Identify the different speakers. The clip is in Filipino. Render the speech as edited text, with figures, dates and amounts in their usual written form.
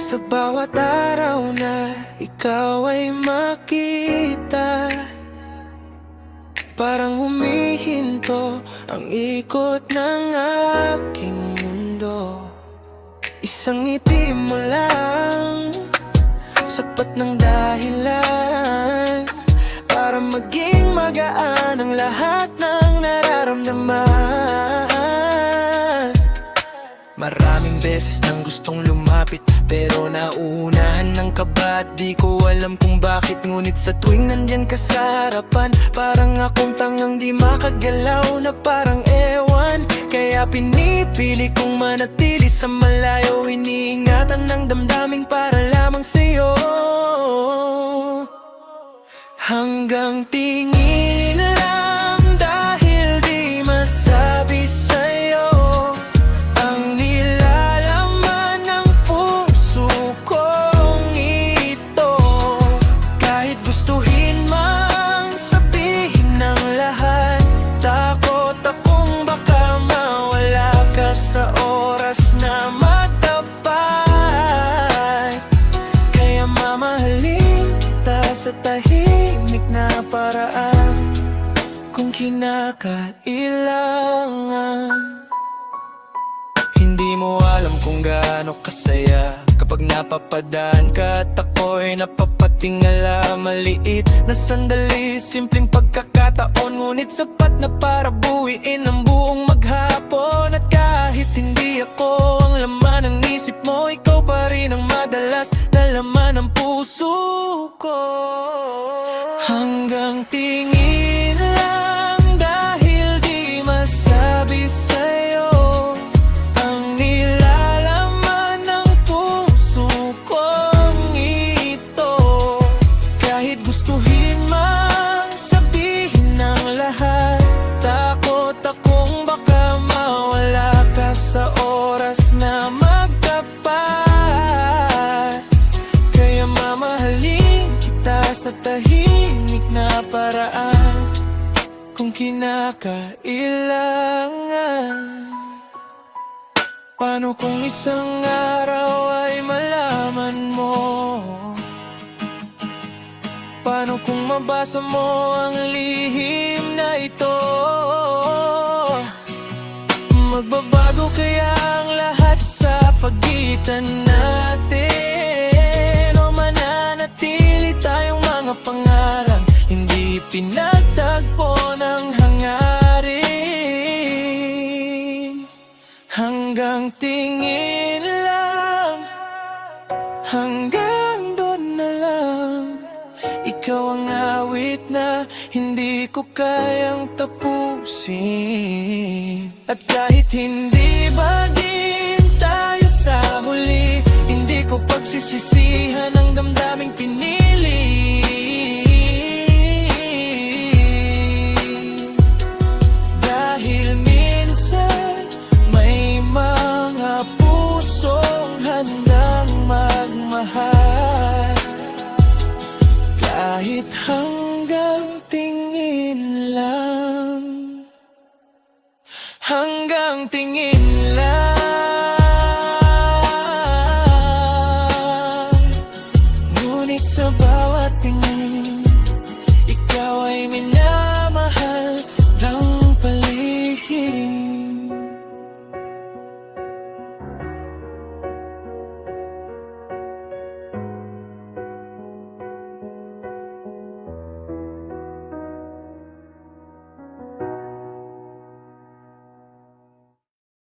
Speaker 1: Sa bawat araw na ikaw ay makita, parang humihinto ang ikot ng aking mundo. Isang ngiti mo lang, sapat ng dahilan para maging magaan ang lahat ng nararamdaman. Maraming beses nang gustong lumapit, pero nauunahan ng kaba at di ko alam kung bakit. Ngunit sa tuwing nandyan ka sa harapan, parang akong tangang di makagalaw na parang ewan. Kaya pinipili kong manatili sa malayo, iniingatan ng damdaming para lamang sa'yo. Hanggang tingin lang dahil di masabi sa'yo ang nilalaman ng puso kong ito. Kahit gustuhin mang sabihin ng lahat, takot akong baka mawala ka sa oras na magtapat. Kaya mamahalin kita sa tahimik na paraan, kung kinakailangan. Hindi mo alam kung gaano kasaya kapag napapadaan ka at ako'y napapatingala. Maliit na sandali, simpleng pagkakataon, ngunit sapat na para buuin ang buong maghapon. At kahit hindi ako ang laman ng isip mo, ikaw pa rin ang madalas na laman ng puso ko. Hanggang tingin lang dahil di masabi sa'yo ang nilalaman ng puso kong ito. Kahit gustuhin mang sabihin ng lahat, takot akong baka mawala ka sa oras na magtapat. Kaya mamahalin kita sa tahimik na paraan, kung kinakailangan. Paano kung isang araw ay malaman mo? Paano kung mabasa mo ang lihim na ito? Magbabago kaya ang lahat sa pagitan natin, o mananatili tayong mga pangarang hindi pinagtagpo ng hangarin? Hanggang tingin lang, hanggang doon na lang. Ikaw ang awit na hindi ko kayang tapusin. At kahit hindi bagin tayo sa huli, hindi ko pagsisisihan ang damdaming pinili. Dahil minsan may mga pusong handang magmahal, kahit hanggang tingin lang. Hanggang tingin lang. Ngunit sa bawat tingin, ikaw ay minamahal.